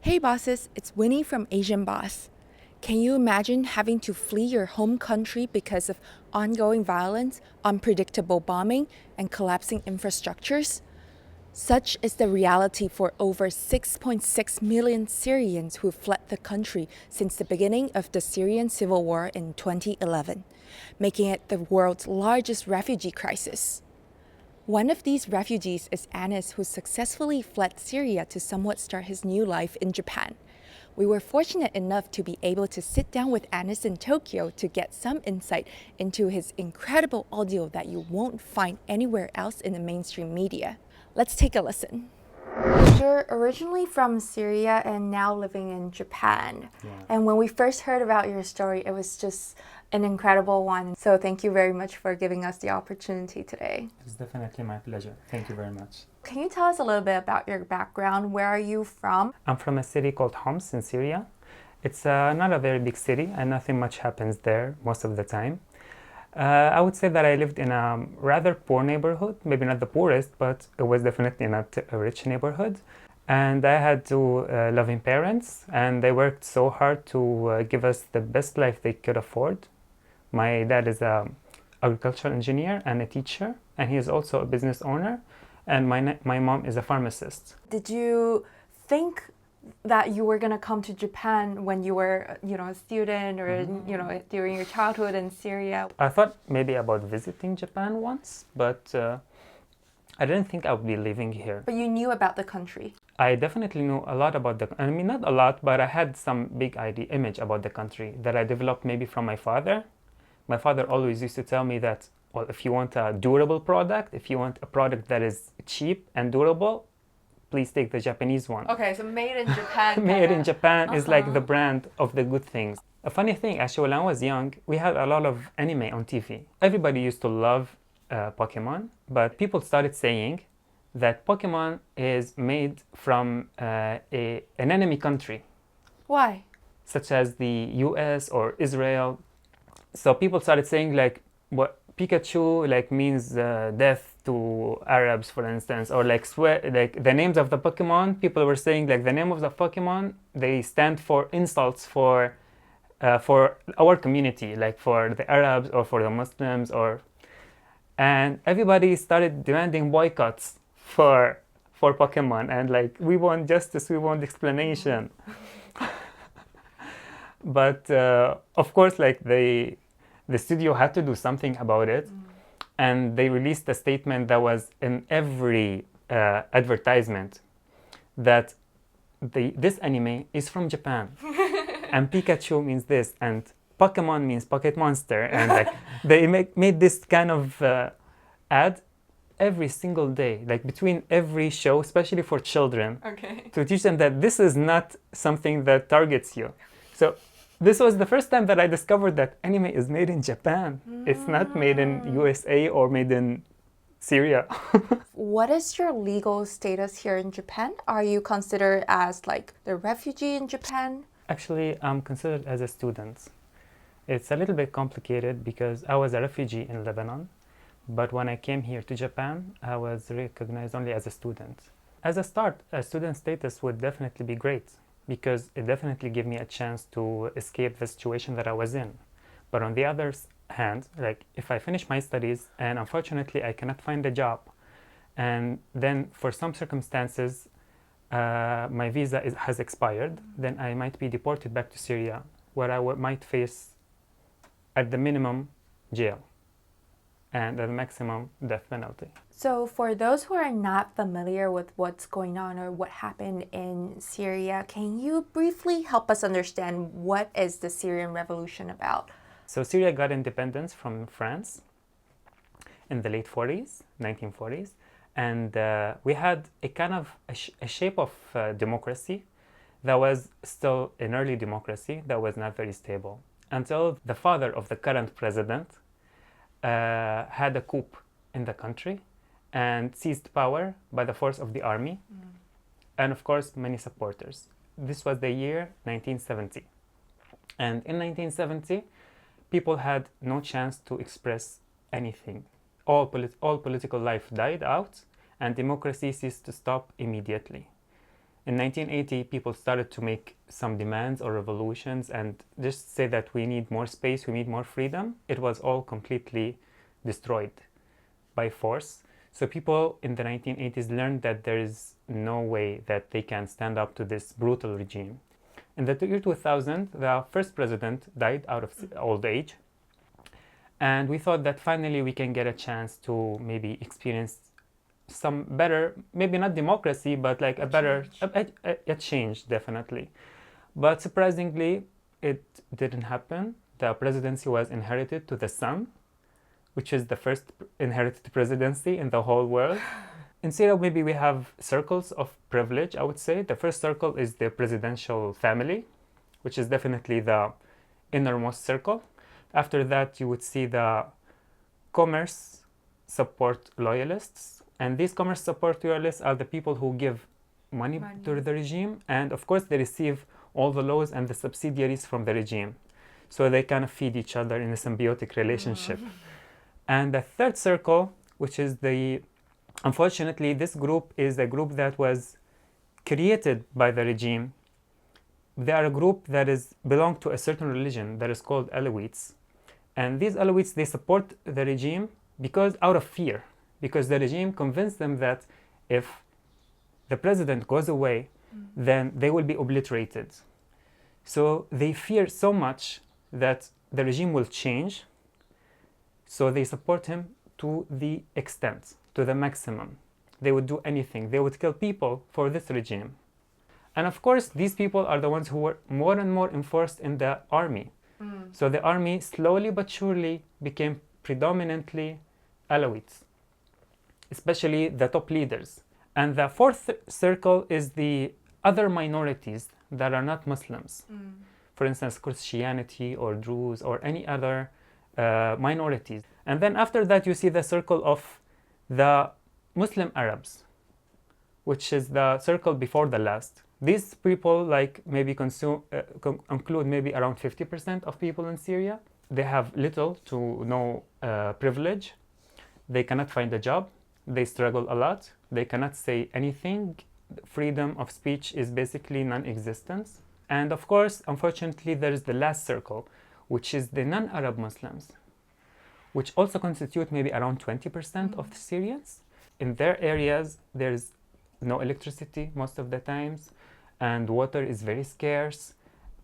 Hey bosses, it's Winnie from Asian Boss. Can you imagine having to flee your home country because of ongoing violence, unpredictable bombing, and collapsing infrastructures? Such is the reality for over 6.6 million Syrians who fled the country since the beginning of the Syrian Civil War in 2011, making it the world's largest refugee crisis. One of these refugees is Anis, who successfully fled Syria to somewhat start his new life in Japan. We were fortunate enough to be able to sit down with Anis in Tokyo to get some insight into his incredible audio that you won't find anywhere else in the mainstream media. Let's take a listen. You're originally from Syria and now living in Japan. Yeah. And when we first heard about your story, it was just an incredible one. So thank you very much for giving us the opportunity today. It's definitely my pleasure. Thank you very much. Can you tell us a little bit about your background? Where are you from? I'm from a city called Homs in Syria. It's not a very big city and nothing much happens there most of the time. I would say that I lived in a rather poor neighborhood, maybe not the poorest, but it was definitely not a rich neighborhood. And I had two loving parents, and they worked so hard to give us the best life they could afford. My dad is an agricultural engineer and a teacher, and he is also a business owner. And my mom is a pharmacist. Did you think that you were going to come to Japan when you were, a student or, during your childhood in Syria? I thought maybe about visiting Japan once, but I didn't think I would be living here. But you knew about the country. I definitely knew a lot about I mean, not a lot, but I had some big image about the country that I developed maybe from my father. My father always used to tell me that, well, if you want a durable product, if you want a product that is cheap and durable, please take the Japanese one. Okay, so made in Japan. Made in Japan is like the brand of the good things. A funny thing, actually, when I was young, we had a lot of anime on TV. Everybody used to love Pokemon, but people started saying that Pokemon is made from an enemy country. Why? Such as the US or Israel. So people started saying what Pikachu means death to Arabs, for instance, or the names of the Pokemon. People were saying the name of the Pokemon, they stand for insults for our community, like for the Arabs or for the Muslims, and everybody started demanding boycotts for Pokemon, and we want justice, we want explanation. But of course, the studio had to do something about it, and they released a statement that was in every advertisement that this anime is from Japan, and Pikachu means this, and Pokemon means pocket monster, and they made this kind of ad every single day, between every show, especially for children, to teach them that this is not something that targets you. So this was the first time that I discovered that anime is made in Japan. It's not made in USA or made in Syria. What is your legal status here in Japan? Are you considered as the refugee in Japan? Actually, I'm considered as a student. It's a little bit complicated because I was a refugee in Lebanon, but when I came here to Japan, I was recognized only as a student. As a start, a student status would definitely be great, because it definitely gave me a chance to escape the situation that I was in. But on the other hand, if I finish my studies and unfortunately I cannot find a job, and then for some circumstances my visa has expired, then I might be deported back to Syria, where I might face at the minimum jail and at the maximum death penalty. So for those who are not familiar with what's going on or what happened in Syria, can you briefly help us understand what is the Syrian Revolution about? So Syria got independence from France in the late 1940s, and we had a kind of a shape of democracy that was still an early democracy that was not very stable, until the father of the current president had a coup in the country and seized power by the force of the army, and of course many supporters. This was the year 1970, and in 1970 people had no chance to express anything. All political life died out, and democracy ceased to stop immediately. In 1980, people started to make some demands or revolutions and just say that we need more space, we need more freedom. It was all completely destroyed by force. So people in the 1980s learned that there is no way that they can stand up to this brutal regime. In the year 2000, the first president died out of old age. And we thought that finally we can get a chance to maybe experience some better, maybe not democracy, but like a change, definitely. But surprisingly, it didn't happen. The presidency was inherited to the son, which is the first inherited presidency in the whole world. In Syria, maybe we have circles of privilege, I would say. The first circle is the presidential family, which is definitely the innermost circle. After that, you would see the commerce support loyalists. And these commerce support loyalists are the people who give money to the regime. And of course, they receive all the laws and the subsidiaries from the regime. So they kind of feed each other in a symbiotic relationship. And the third circle, which is unfortunately, this group is a group that was created by the regime. They are a group that belong to a certain religion that is called Alawites. And these Alawites, they support the regime out of fear, because the regime convinced them that if the president goes away, then they will be obliterated. So they fear so much that the regime will change. So they support him to the extent, to the maximum. They would do anything. They would kill people for this regime. And of course, these people are the ones who were more and more enforced in the army. So the army slowly but surely became predominantly Alawites, especially the top leaders. And the fourth circle is the other minorities that are not Muslims. For instance, Christianity or Druze or any other minorities. And then after that, you see the circle of the Muslim Arabs, which is the circle before the last. These people maybe include maybe around 50% of people in Syria. They have little to no privilege. They cannot find a job. They struggle a lot. They cannot say anything. Freedom of speech is basically non-existent. And of course, unfortunately, there is the last circle, which is the non-Arab Muslims, which also constitute maybe around 20% of the Syrians. In their areas, there's no electricity most of the times, and water is very scarce,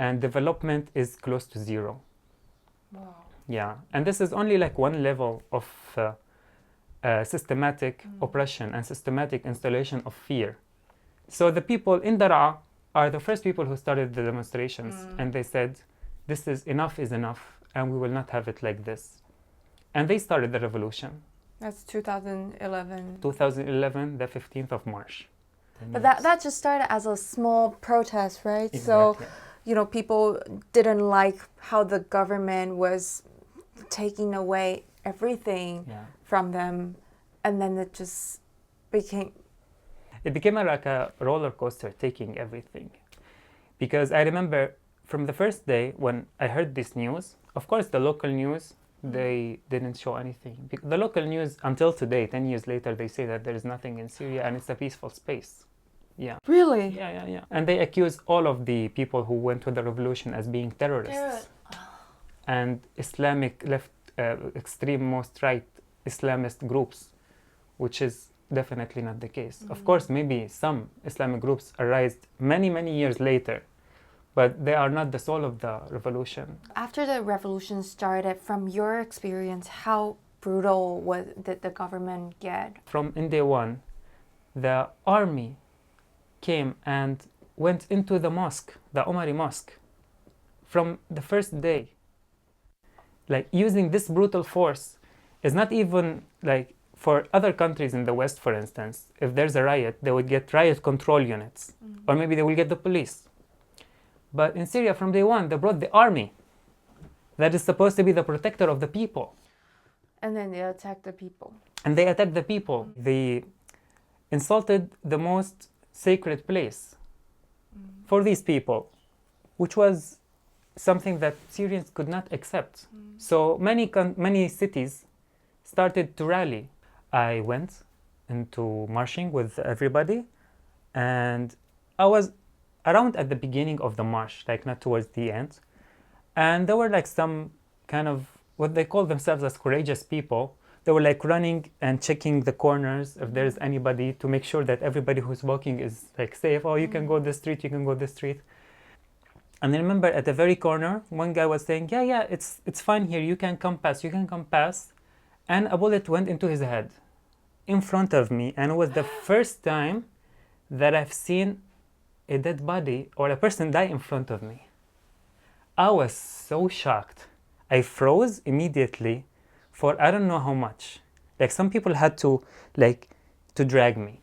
and development is close to zero. Wow. Yeah, and this is only like one level of systematic oppression and systematic installation of fear. So the people in Daraa are the first people who started the demonstrations, and they said, this is enough, and we will not have it like this. And they started the revolution. That's 2011. 2011, the 15th of March. But that just started as a small protest, right? Exactly. So, people didn't like how the government was taking away everything from them. And then it just became... It became like a roller coaster, taking everything. Because I remember from the first day when I heard this news, of course the local news, they didn't show anything. The local news, until today, 10 years later, they say that there is nothing in Syria and it's a peaceful space. Yeah. Really? Yeah. And they accuse all of the people who went to the revolution as being terrorists. And Islamic left, extreme most right Islamist groups, which is definitely not the case. Of course, maybe some Islamic groups arise many, many years later, but they are not the soul of the revolution. After the revolution started, from your experience, how brutal did the government get? From in day one, the army came and went into the mosque, the Omari mosque, from the first day. Like, using this brutal force is not even like for other countries in the West, for instance. If there's a riot, they would get riot control units, or maybe they will get the police. But in Syria, from day one, they brought the army that is supposed to be the protector of the people. And then they attacked the people. And they attacked the people. They insulted the most sacred place for these people, which was something that Syrians could not accept. So many cities started to rally. I went into marching with everybody, and I was around at the beginning of the march, like not towards the end. And there were like some kind of what they call themselves as courageous people. They were like running and checking the corners if there's anybody to make sure that everybody who's walking is like safe. Oh, you can go this street, you can go this street. And I remember at the very corner, one guy was saying, yeah, it's fine here. You can come past, you can come past. And a bullet went into his head in front of me. And it was the first time that I've seen a dead body or a person die in front of me. I was so shocked. I froze immediately for I don't know how much. Like some people had to drag me.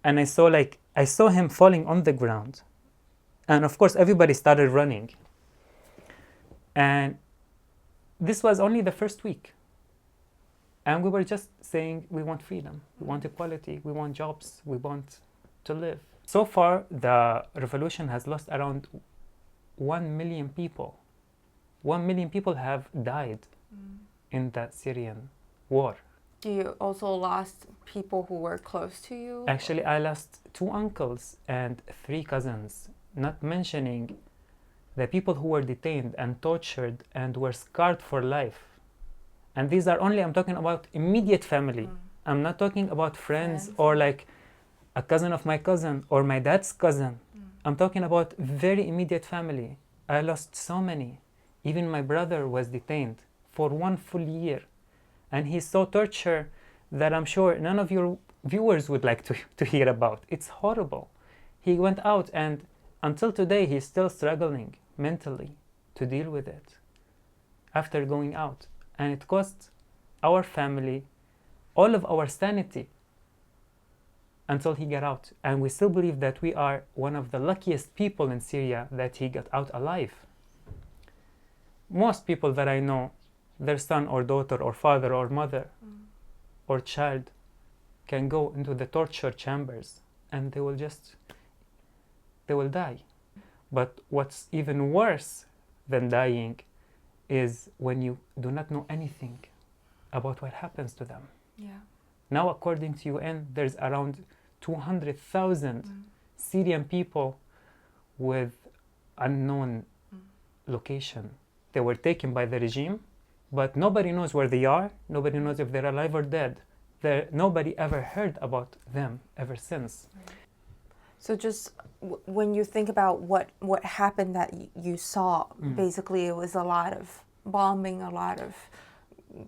And I saw him falling on the ground. And of course everybody started running. And this was only the first week. And we were just saying we want freedom, we want equality, we want jobs, we want to live. So far, the revolution has lost around 1 million people. 1 million people have died in the Syrian war. You also lost people who were close to you? Actually, I lost 2 uncles and 3 cousins, not mentioning the people who were detained and tortured and were scarred for life. And these are only, I'm talking about immediate family. I'm not talking about friends or like a cousin of my cousin or my dad's cousin. I'm talking about very immediate family. I lost so many. Even my brother was detained for 1 full year. And he saw torture that I'm sure none of your viewers would like to hear about. It's horrible. He went out and until today he's still struggling mentally to deal with it after going out. And it cost our family all of our sanity until he got out. And we still believe that we are one of the luckiest people in Syria that he got out alive. Most people that I know, their son or daughter or father or mother or child can go into the torture chambers and they will die. But what's even worse than dying is when you do not know anything about what happens to them. Yeah. Now, according to UN, there's around 200,000 Syrian people with unknown location. They were taken by the regime, but nobody knows where they are. Nobody knows if they're alive or dead. Nobody ever heard about them ever since. So just when you think about what happened that you saw, basically it was a lot of bombing, a lot of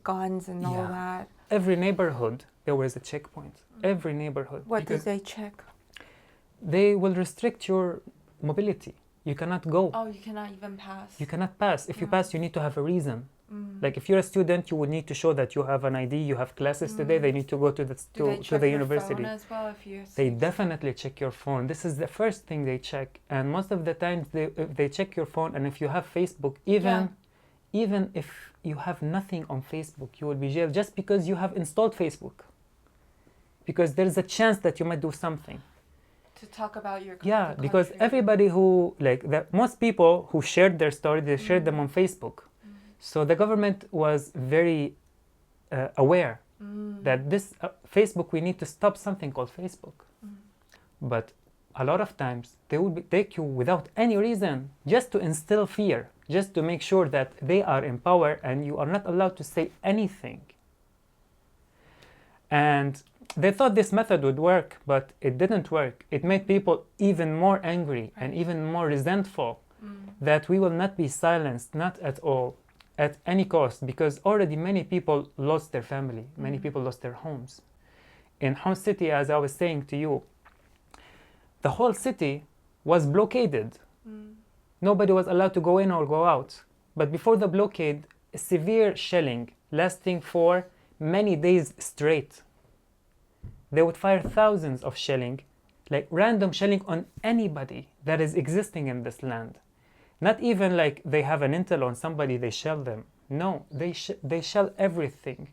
guns and all that. Every neighborhood, there was a checkpoint. Every neighborhood. What did they check? They will restrict your mobility. You cannot go. Oh, you cannot even pass. You cannot pass. If you pass, you need to have a reason. Like if you're a student, you would need to show that you have an ID, you have classes today, they need to go to the university. Phone as well if you They definitely check your phone. This is the first thing they check. And most of the times they check your phone, and if you have Facebook, even if you have nothing on Facebook, you will be jailed just because you have installed Facebook. Because there's a chance that you might do something. To talk about your country. Yeah, because everybody who, most people who shared their story, they shared them on Facebook. So the government was very aware that this Facebook, we need to stop something called Facebook. But a lot of times they would take you without any reason, just to instill fear, just to make sure that they are in power and you are not allowed to say anything. And they thought this method would work, but it didn't work. It made people even more angry and even more resentful that we will not be silenced, not at all, at any cost, because already many people lost their family, many people lost their homes. In Homs City, as I was saying to you, the whole city was blockaded. Nobody was allowed to go in or go out. But before the blockade, severe shelling lasting for many days straight. They would fire thousands of shelling, like random shelling on anybody that is existing in this land. Not even like they have an intel on somebody, they shell them. No, they shell everything.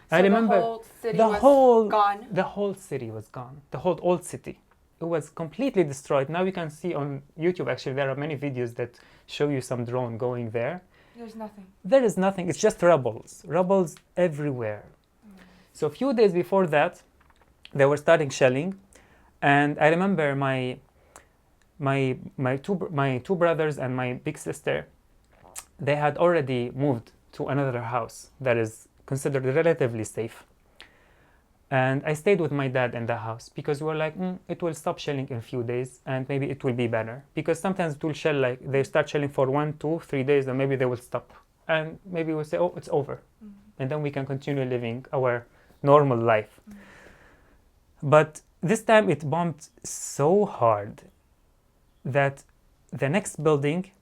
So I remember the whole city was gone? The whole city was gone. The whole old city. It was completely destroyed. Now you can see on YouTube, actually, there are many videos that show you some drone going there. There's nothing. There is nothing. It's just rubbles. Rubbles everywhere. So a few days before that, they were starting shelling. And I remember my my two brothers and my big sister, they had already moved to another house that is considered relatively safe. And I stayed with my dad in the house because we were like, it will stop shelling in a few days and maybe it will be better. Because sometimes it will shell, like they start shelling for 1, 2, 3 days and maybe they will stop. And maybe we'll say, oh, it's over. And then we can continue living our normal life. But this time it bombed so hard that the next building,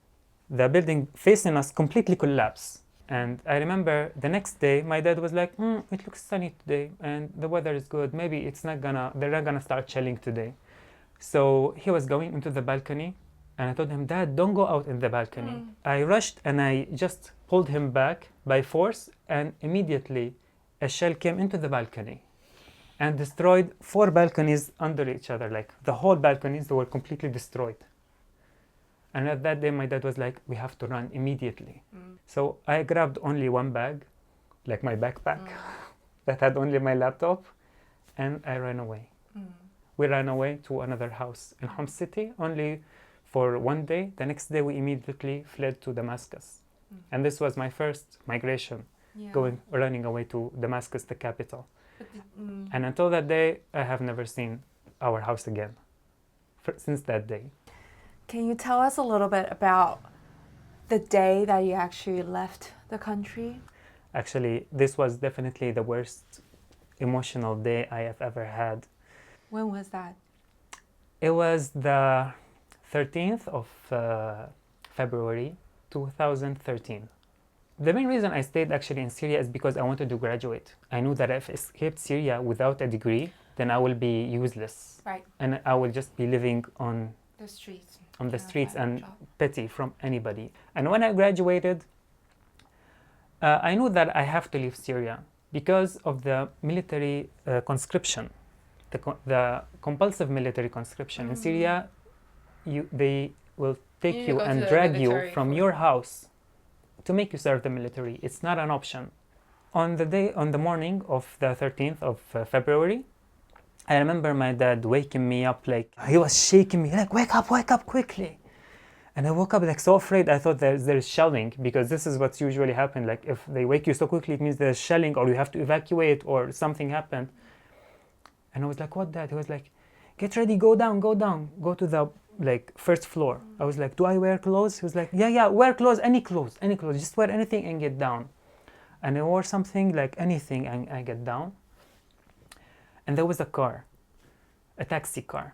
the building facing us, completely collapsed. And I remember the next day, my dad was like, it looks sunny today and the weather is good. Maybe they're not gonna start shelling today. So he was going into the balcony and I told him, Dad, don't go out in the balcony. I rushed and I just pulled him back by force, and immediately a shell came into the balcony and destroyed 4 balconies under each other. Like the whole balconies were completely destroyed. And at that day, my dad was like, we have to run immediately. So I grabbed only one bag, like my backpack, that had only my laptop, and I ran away. We ran away to another house in Homs City, only for 1 day. The next day, we immediately fled to Damascus. And this was my first migration, running away to Damascus, the capital. And until that day, I have never seen our house again, since that day. Can you tell us a little bit about the day that you actually left the country? Actually, this was definitely the worst emotional day I have ever had. When was that? It was the 13th of February 2013. The main reason I stayed actually in Syria is because I wanted to graduate. I knew that if I escaped Syria without a degree, then I will be useless. Right. And I will just be living on The streets. the streets and petty from anybody. And when I graduated, I knew that I have to leave Syria because of the military conscription, the compulsive military conscription. In Syria, they will take you and drag you from your house to make you serve the military. It's not an option. On the morning of the 13th of February, I remember my dad waking me up, like he was shaking me, like wake up quickly. And I woke up like so afraid. I thought there's shelling, because this is what's usually happened. Like if they wake you so quickly, it means there's shelling or you have to evacuate or something happened. And I was like, what, Dad? He was like, get ready, go down, go to the first floor. I was like, do I wear clothes? He was like, yeah, wear clothes, any clothes, just wear anything and get down. And I wore something, like anything, and I get down. And there was a car, a taxi car.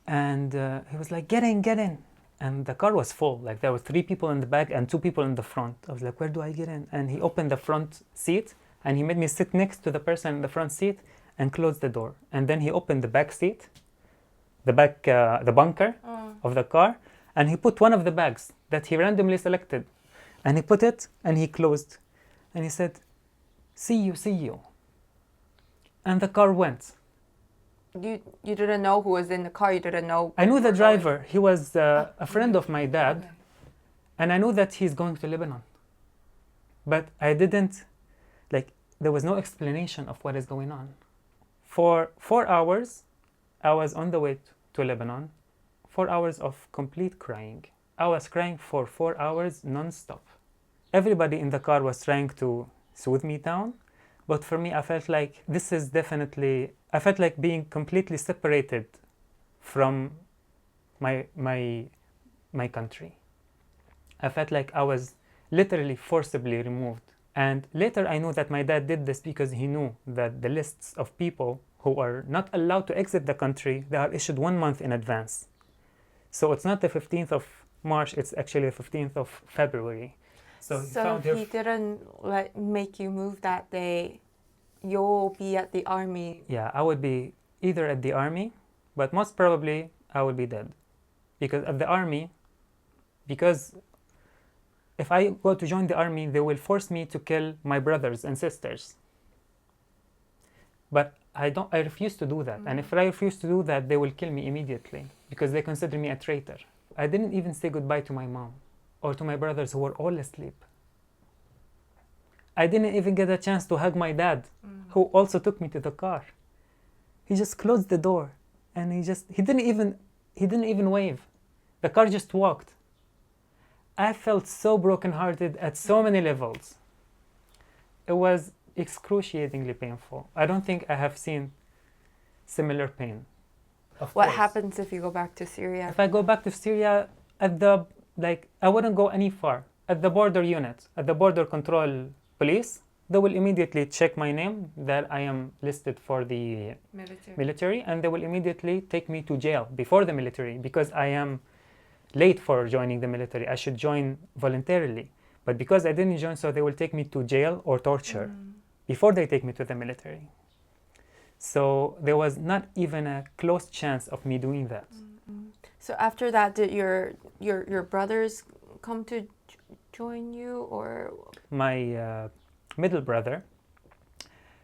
And he was like, get in. And the car was full. Like there were 3 people in the back and 2 people in the front. I was like, where do I get in? And he opened the front seat and he made me sit next to the person in the front seat and closed the door. And then he opened the back seat, the bunker of the car, and he put one of the bags that he randomly selected. And he put it and he closed. And he said, see you. And the car went. You didn't know who was in the car. You didn't know. I knew the driver. He was a friend of my dad. Okay. And I knew that he's going to Lebanon. But I didn't, there was no explanation of what is going on. For 4 hours, I was on the way to Lebanon. 4 hours of complete crying. I was crying for 4 hours non-stop. Everybody in the car was trying to soothe me down. But for me, I felt like I felt like being completely separated from my country. I felt like I was literally forcibly removed. And later I knew that my dad did this because he knew that the lists of people who are not allowed to exit the country, they are issued 1 month in advance. So it's not the 15th of March, it's actually the 15th of February. So he didn't make you move that day. You'll be at the army. Yeah, I would be either at the army, but most probably I would be dead. Because at the army, if I go to join the army, they will force me to kill my brothers and sisters. But I refuse to do that. And if I refuse to do that, they will kill me immediately because they consider me a traitor. I didn't even say goodbye to my mom or to my brothers who were all asleep. I didn't even get a chance to hug my dad, who also took me to the car. He just closed the door and he didn't he didn't even wave. The car just walked. I felt so brokenhearted at so many levels. It was excruciatingly painful. I don't think I have seen similar pain. What course. happens if you go back to Syria? If I go back to Syria, I wouldn't go any far. At the border unit, at the border control police, they will immediately check my name that I am listed for the military, and they will immediately take me to jail before the military because I am late for joining the military. I should join voluntarily. But because I didn't join, so they will take me to jail or torture before they take me to the military. So there was not even a close chance of me doing that. So after that, did your brothers come to join you, or? My middle brother,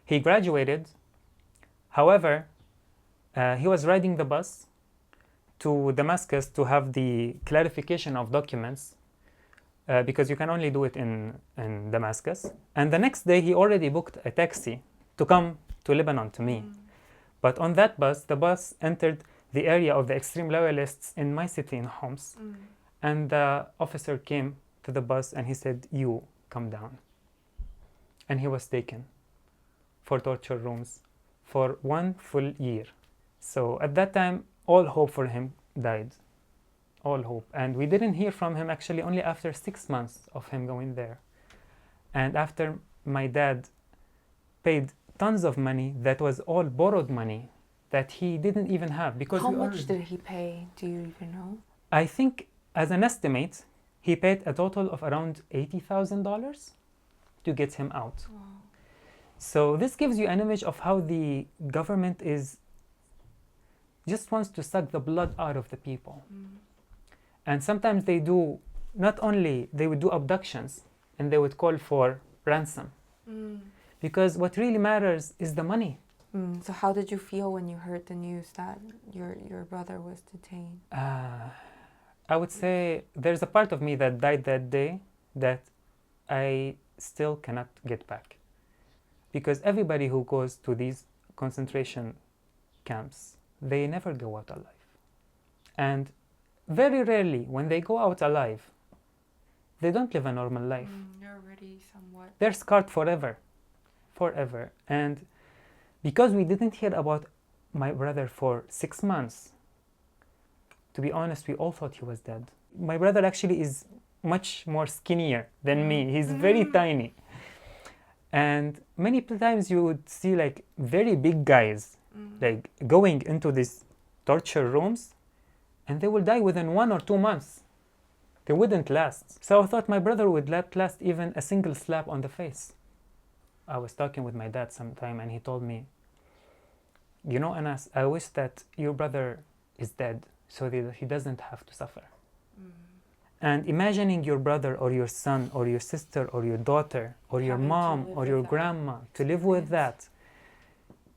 he graduated. However, he was riding the bus to Damascus to have the clarification of documents because you can only do it in Damascus. And the next day, he already booked a taxi to come to Lebanon to me. But on that bus, the bus entered the area of the extreme loyalists in my city in Homs. And the officer came to the bus and he said, "You come down." And he was taken for torture rooms for 1 full year. So at that time, all hope for him died. All hope. And we didn't hear from him actually only after 6 months of him going there. And after my dad paid tons of money that was all borrowed money that he didn't even have. Because how much did he pay? Do you even know? I think as an estimate, he paid a total of around $80,000 to get him out. Wow. So this gives you an image of how the government just wants to suck the blood out of the people. And sometimes they do, not only, they would do abductions and they would call for ransom. Because what really matters is the money. So how did you feel when you heard the news that your brother was detained? I would say there's a part of me that died that day that I still cannot get back. Because everybody who goes to these concentration camps, they never go out alive. And very rarely, when they go out alive, they don't live a normal life. They're already somewhat... They're scarred forever. Forever. And because we didn't hear about my brother for 6 months, to be honest, we all thought he was dead. My brother actually is much more skinnier than me. He's very tiny. And many times you would see like very big guys like going into these torture rooms and they will die within 1 or 2 months. They wouldn't last. So I thought my brother would not last even a single slap on the face. I was talking with my dad sometime and he told me, "You know, Anas, I wish that your brother is dead so that he doesn't have to suffer." And imagining your brother or your son or your sister or your daughter or your mom or your grandma to live with that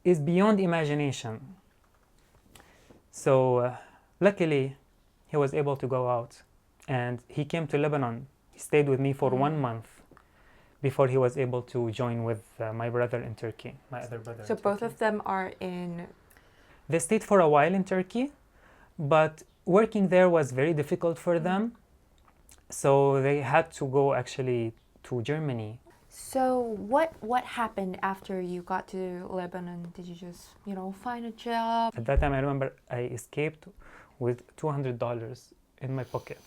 is beyond imagination. So luckily, he was able to go out and he came to Lebanon. He stayed with me for 1 month before he was able to join with my brother in Turkey, my other brother. So both of them are in... They stayed for a while in Turkey, but working there was very difficult for them. So they had to go actually to Germany. So what happened after you got to Lebanon? Did you just, find a job? At that time, I remember I escaped with $200 in my pocket.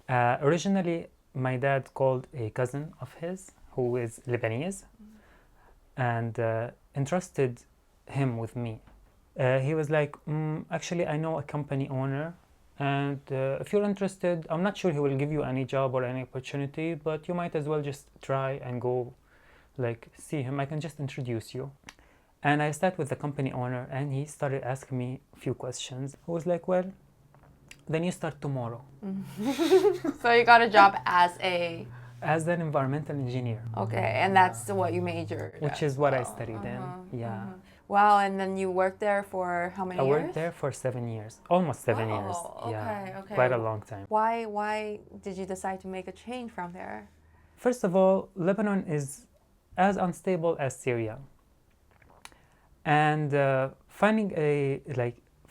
Originally, my dad called a cousin of his who is Lebanese and entrusted him with me. He was like, actually, I know a company owner, and if you're interested, I'm not sure he will give you any job or any opportunity, but you might as well just try and go see him. I can just introduce you. And I sat with the company owner and he started asking me a few questions. I was like, well, then you start tomorrow. So you got a job as an environmental engineer. Okay, and that's what you majored in? Which is what I studied in, yeah. Wow, and then you worked there for how many years? I worked there for 7 years, almost 7 years. Okay, yeah, okay. quite a long time. Why did you decide to make a change from there? First of all, Lebanon is as unstable as Syria. And finding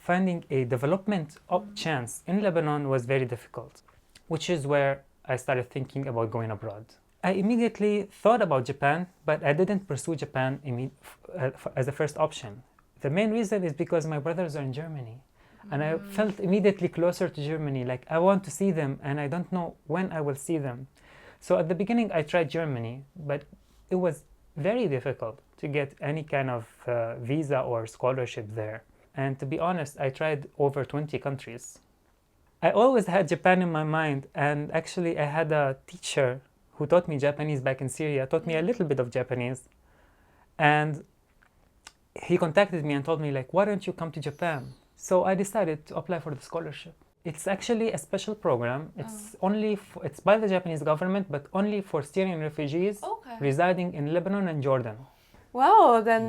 finding a development chance in Lebanon was very difficult, which is where I started thinking about going abroad. I immediately thought about Japan, but I didn't pursue Japan as a first option. The main reason is because my brothers are in Germany, and I felt immediately closer to Germany. Like, I want to see them, and I don't know when I will see them. So at the beginning, I tried Germany, but it was very difficult to get any kind of visa or scholarship there. And to be honest, I tried over 20 countries. I always had Japan in my mind, and actually I had a teacher who taught me Japanese back in Syria, taught me a little bit of Japanese. And he contacted me and told me, like, why don't you come to Japan? So I decided to apply for the scholarship. It's actually a special program. It's it's by the Japanese government, but only for Syrian refugees residing in Lebanon and Jordan. Wow, then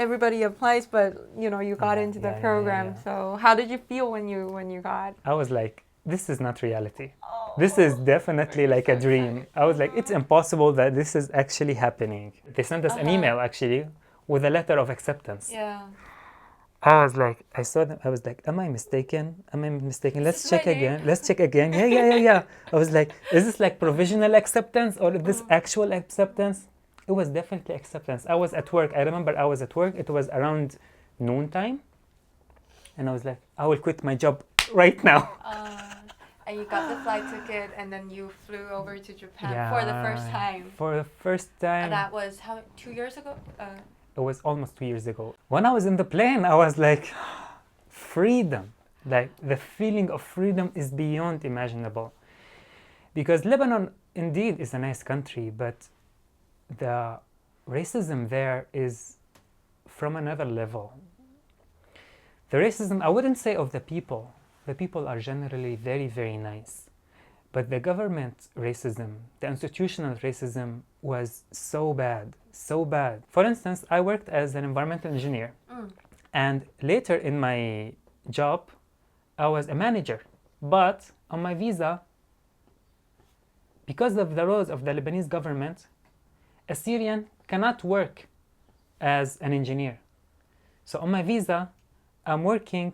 everybody applies, but you got into the program. So how did you feel when you got? I was like, this is not reality. This is definitely like a dream. I was like, it's impossible that this is actually happening. They sent us an email actually with a letter of acceptance. Yeah. I was like, I saw them. I was like, am I mistaken? Am I mistaken? Let's check again. Let's check again. Yeah. I was like, is this like provisional acceptance or is this actual acceptance? It was definitely acceptance. I was at work. I remember I was at work. It was around noontime. And I was like, I will quit my job right now. And you got the flight ticket, and then you flew over to Japan for the first time. For the first time. That was 2 years ago? It was almost 2 years ago. When I was in the plane, I was like, freedom. Like, the feeling of freedom is beyond imaginable. Because Lebanon indeed is a nice country, but the racism there is from another level. The racism, I wouldn't say of the people. The people are generally very, very nice. But the government racism, the institutional racism was so bad, so bad. For instance, I worked as an environmental engineer. And later in my job, I was a manager. But on my visa, because of the laws of the Lebanese government, a Syrian cannot work as an engineer. So on my visa, I'm working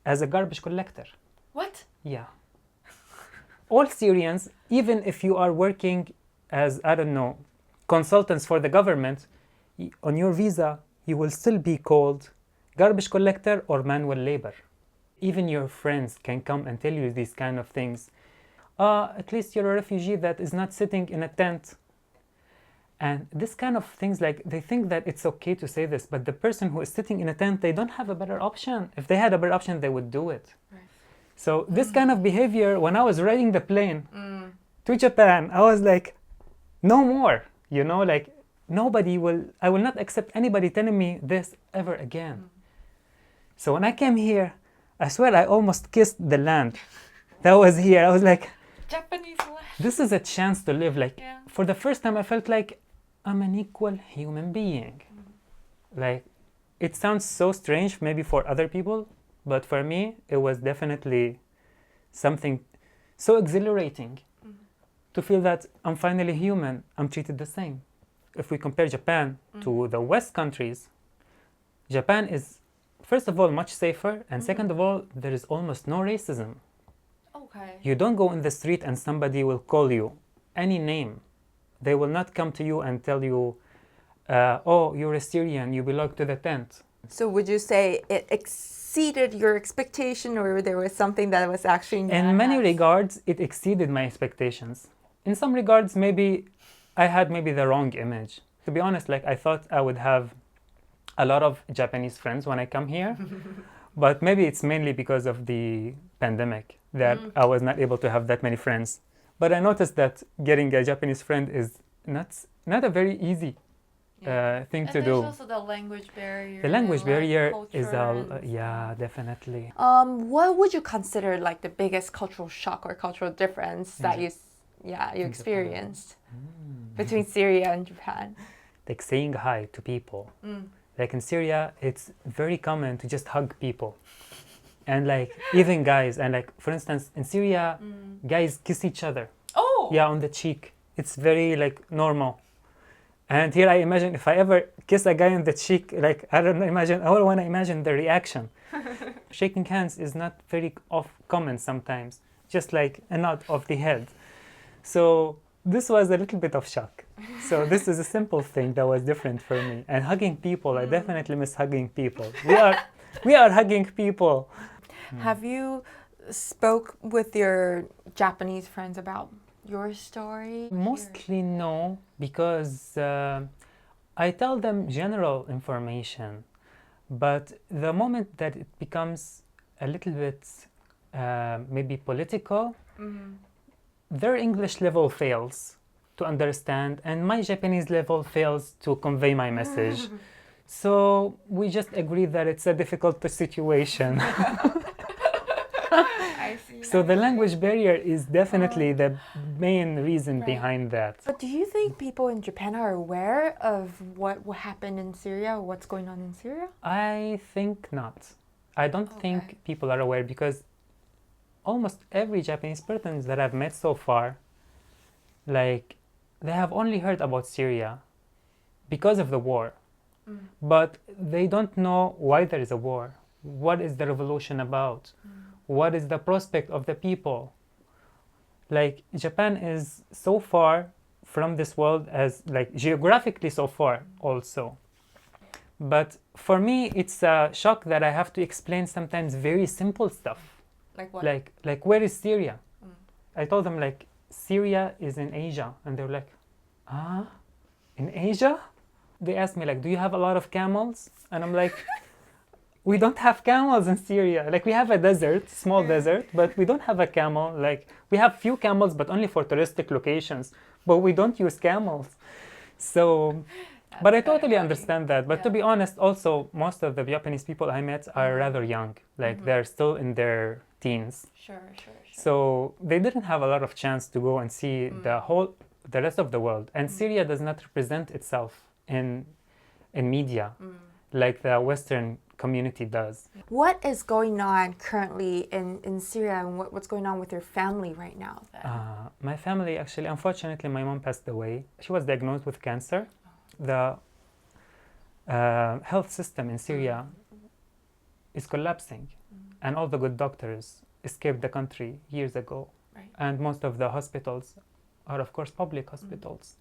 as a garbage collector. What? Yeah. All Syrians, even if you are working as, I don't know, consultants for the government, on your visa, you will still be called garbage collector or manual labor. Even your friends can come and tell you these kind of things. At least you're a refugee that is not sitting in a tent. And this kind of things, like, they think that it's okay to say this, but the person who is sitting in a tent, they don't have a better option. If they had a better option, they would do it. Right. So this kind of behavior, when I was riding the plane to Japan, I was like, no more, like, I will not accept anybody telling me this ever again. So when I came here, I swear I almost kissed the land that was here. I was like, Japanese land. This is a chance to live. Like, for the first time, I felt like I'm an equal human being. Like, it sounds so strange maybe for other people, but for me, it was definitely something so exhilarating to feel that I'm finally human, I'm treated the same. If we compare Japan to the West countries, Japan is, first of all, much safer, and second of all, there is almost no racism. Okay. You don't go in the street and somebody will call you any name. They will not come to you and tell you, oh, you're a Syrian, you belong to the tent. So would you say it exceeded your expectation, or there was something that was actually in many regards, it exceeded my expectations. In some regards, maybe I had the wrong image. To be honest, like, I thought I would have a lot of Japanese friends when I come here, but maybe it's mainly because of the pandemic that I was not able to have that many friends. But I noticed that getting a Japanese friend is not a very easy thing to do. There's also the language barrier. The language barrier culture is definitely. What would you consider like the biggest cultural shock or cultural difference that you experienced between Syria and Japan? Like saying hi to people. Like in Syria, it's very common to just hug people. And like even guys, and like for instance in Syria, guys kiss each other. Oh! Yeah, on the cheek. It's very like normal. And here I imagine if I ever kiss a guy in the cheek, like, I don't know, imagine, I want to imagine the reaction. Shaking hands is not very common sometimes, just like a nod of the head. So this was a little bit of shock. So this is a simple thing that was different for me. And hugging people, I definitely miss hugging people. We are hugging people. Have you spoke with your Japanese friends about your story? Mostly no, because I tell them general information. But the moment that it becomes a little bit maybe political, their English level fails to understand, and my Japanese level fails to convey my message. So we just agree that it's a difficult situation. I see. So the language barrier is definitely the main reason Right. behind that. But do you think people in Japan are aware of what happened in Syria, or what's going on in Syria? I think not. I don't think people are aware, because almost every Japanese person that I've met so far, like, they have only heard about Syria because of the war. But they don't know why there is a war. What is the revolution about? What is the prospect of the people? Like, Japan is so far from this world, as like geographically so far also. But for me, it's a shock that I have to explain sometimes very simple stuff. Like what? Like where is Syria? I told them, like, Syria is in Asia. And they were like, ah, in Asia? They asked me, like, do you have a lot of camels? And I'm like, we don't have camels in Syria. Like, we have a desert, small desert, but we don't have a camel. Like, we have few camels, but only for touristic locations. But we don't use camels. So, but I totally understand that. But to be honest, also, most of the Japanese people I met are rather young. Like, they're still in their teens. Sure. So they didn't have a lot of chance to go and see the rest of the world. And Syria does not represent itself in media like the Western community does. What is going on currently in Syria, and what's going on with your family right now? My family, actually, unfortunately, my mom passed away. She was diagnosed with cancer. The health system in Syria is collapsing, and all the good doctors escaped the country years ago. Right. And most of the hospitals are, of course, public hospitals.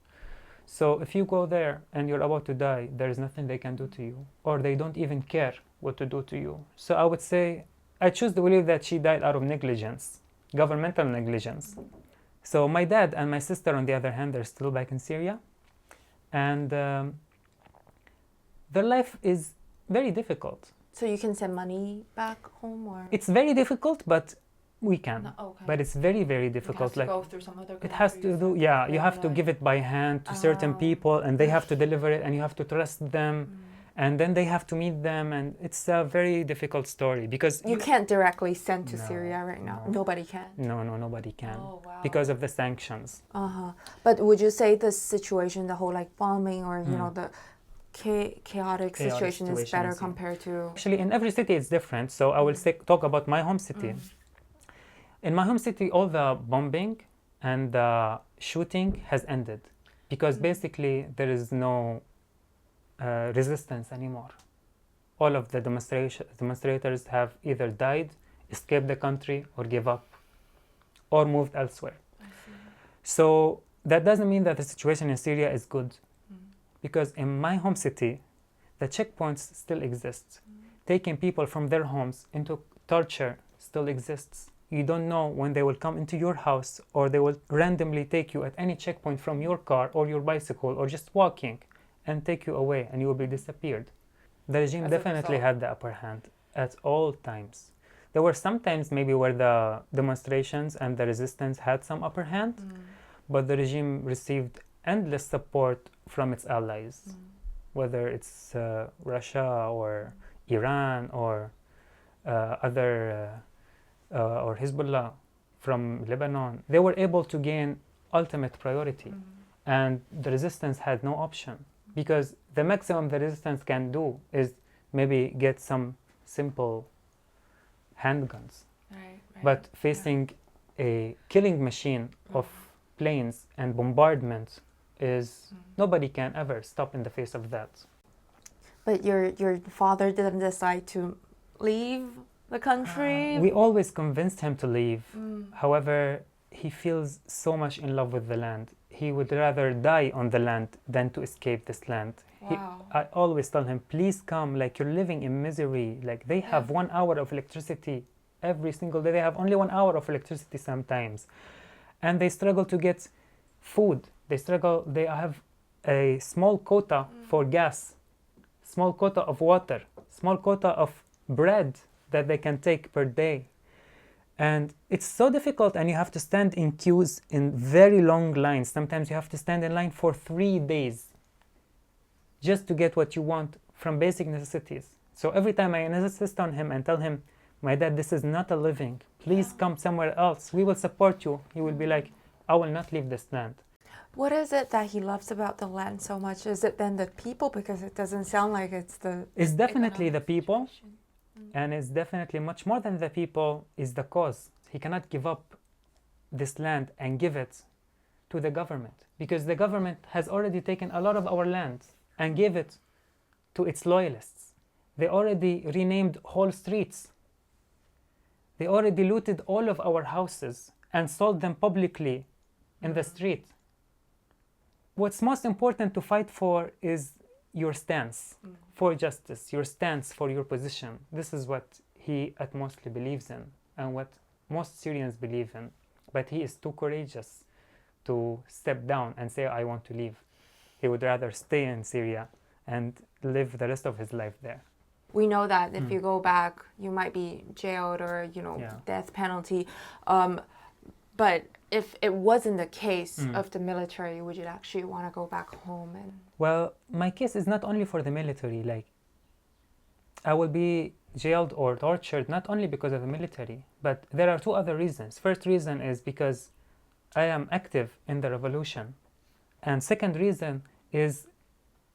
So if you go there and you're about to die, there is nothing they can do to you, or they don't even care what to do to you. So I would say, I choose to believe that she died out of negligence, governmental negligence. So my dad and my sister, on the other hand, they're still back in Syria. And their life is very difficult. So you can send money back home, or It's very difficult, but we can. No, okay. But it's very, very difficult. it has to go through some other It has to do, you have to give it by hand to certain people, and they have to deliver it, and you have to trust them, and then they have to meet them, and it's a very difficult story, because you can't directly send to No, Syria right now. no. Nobody can. no, nobody can, Oh, wow. because of the sanctions. But would you say the situation, the whole like bombing, or you know, the chaotic situation is better situations, yeah. compared to? Actually, in every city it's different. So I will talk about my home city. In my home city, all the bombing and the shooting has ended, because basically there is no resistance anymore. All of the demonstrators have either died, escaped the country, or give up, or moved elsewhere. So that doesn't mean that the situation in Syria is good, because in my home city, the checkpoints still exist. Taking people from their homes into torture still exists. You don't know when they will come into your house, or they will randomly take you at any checkpoint from your car or your bicycle or just walking and take you away, and you will be disappeared. The regime definitely had the upper hand at all times. There were some times maybe where the demonstrations and the resistance had some upper hand, but the regime received endless support from its allies, whether it's Russia or Iran or or Hezbollah from Lebanon. They were able to gain ultimate priority, and the resistance had no option, because the maximum the resistance can do is maybe get some simple handguns. Right. But facing a killing machine of planes and bombardment is nobody can ever stop in the face of that. But your father didn't decide to leave the country? We always convinced him to leave. However, he feels so much in love with the land. He would rather die on the land than to escape this land. Wow. I always tell him, please come, like you're living in misery. Like they have 1 hour of electricity every single day. They have only 1 hour of electricity sometimes. And they struggle to get food. They have a small quota for gas, small quota of water, small quota of bread that they can take per day. And it's so difficult, and you have to stand in queues in very long lines. Sometimes you have to stand in line for 3 days just to get what you want from basic necessities. So every time I insist on him and tell him, my dad, this is not a living. Please come somewhere else. We will support you. He will be like, I will not leave this land. What is it that he loves about the land so much? Is it then the people? Because it doesn't sound like it's the... It's definitely the economic people. situation. And it's definitely much more than the people is the cause. He cannot give up this land and give it to the government, because the government has already taken a lot of our land and gave it to its loyalists. They already renamed whole streets. They already looted all of our houses and sold them publicly in the street. What's most important to fight for is your stance for justice, your stance for your position. This is what he utmostly believes in and what most Syrians believe in. But he is too courageous to step down and say, I want to leave. He would rather stay in Syria and live the rest of his life there. We know that if you go back, you might be jailed or, death penalty. But if it wasn't the case of the military, would you actually want to go back home? Well, my case is not only for the military. Like, I will be jailed or tortured not only because of the military, but there are 2 other reasons. First reason is because I am active in the revolution. And second reason is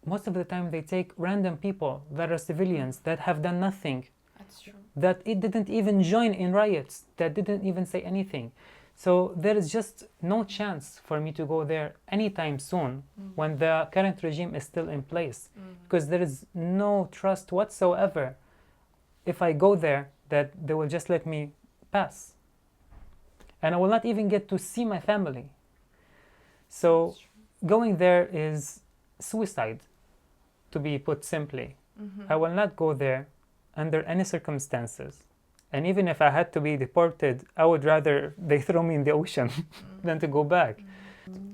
most of the time they take random people that are civilians that have done nothing. That's true. That it didn't even join in riots, that didn't even say anything. So there is just no chance for me to go there anytime soon when the current regime is still in place, because there is no trust whatsoever if I go there that they will just let me pass. And I will not even get to see my family. So going there is suicide, to be put simply. I will not go there under any circumstances. And even if I had to be deported, I would rather they throw me in the ocean than to go back.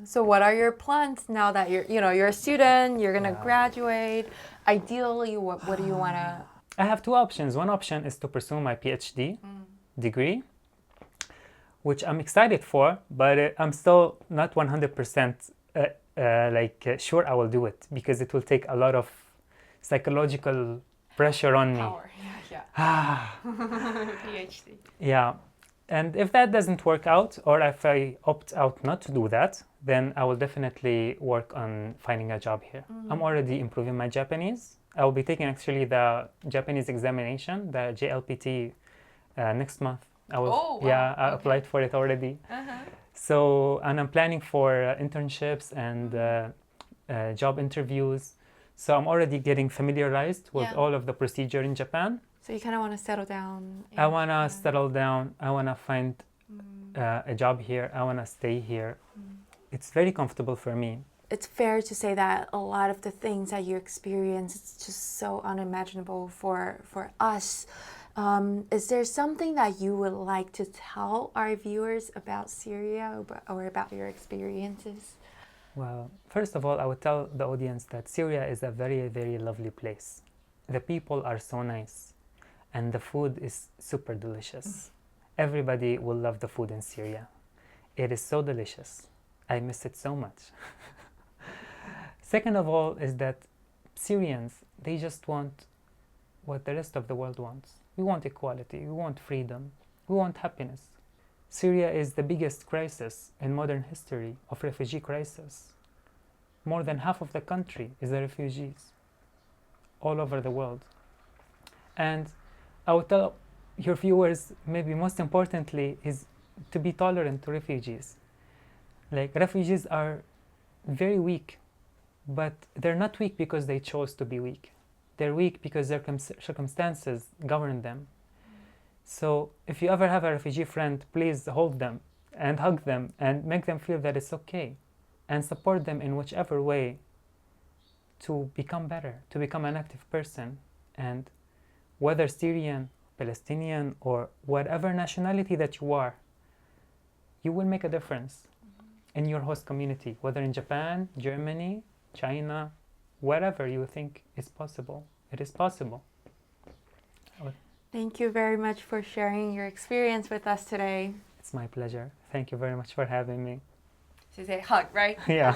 So what are your plans now that you're a student, you're going to graduate? Ideally, what do you want to... I have 2 options. One option is to pursue my PhD degree, which I'm excited for, but I'm still not 100% sure I will do it, because it will take a lot of psychological pressure on me. Power. PhD. Yeah. And if that doesn't work out, or if I opt out not to do that, then I will definitely work on finding a job here. I'm already improving my Japanese. I will be taking actually the Japanese examination, the JLPT, next month. I applied for it already. So, and I'm planning for internships and job interviews. So I'm already getting familiarized with all of the procedure in Japan. So you kind of want to settle down? I want to settle down. I want to find a job here. I want to stay here. It's very comfortable for me. It's fair to say that a lot of the things that you experience, it's just so unimaginable for us. Is there something that you would like to tell our viewers about Syria or about your experiences? Well, first of all, I would tell the audience that Syria is a very, very lovely place. The people are so nice, and the food is super delicious. Everybody will love the food in Syria. It is so delicious. I miss it so much. Second of all is that Syrians, they just want what the rest of the world wants. We want equality, we want freedom, we want happiness. Syria is the biggest crisis in modern history of refugee crisis. More than half of the country is the refugees all over the world. And I would tell your viewers, maybe most importantly, is to be tolerant to refugees. Like, refugees are very weak, but they're not weak because they chose to be weak. They're weak because their circumstances govern them. So if you ever have a refugee friend, please hold them and hug them and make them feel that it's okay, and support them in whichever way to become better, to become an active person. And whether Syrian, Palestinian, or whatever nationality that you are, you will make a difference in your host community, whether in Japan, Germany, China, wherever you think is possible. It is possible. Thank you very much for sharing your experience with us today. It's my pleasure. Thank you very much for having me. So you say hug, right? Yeah.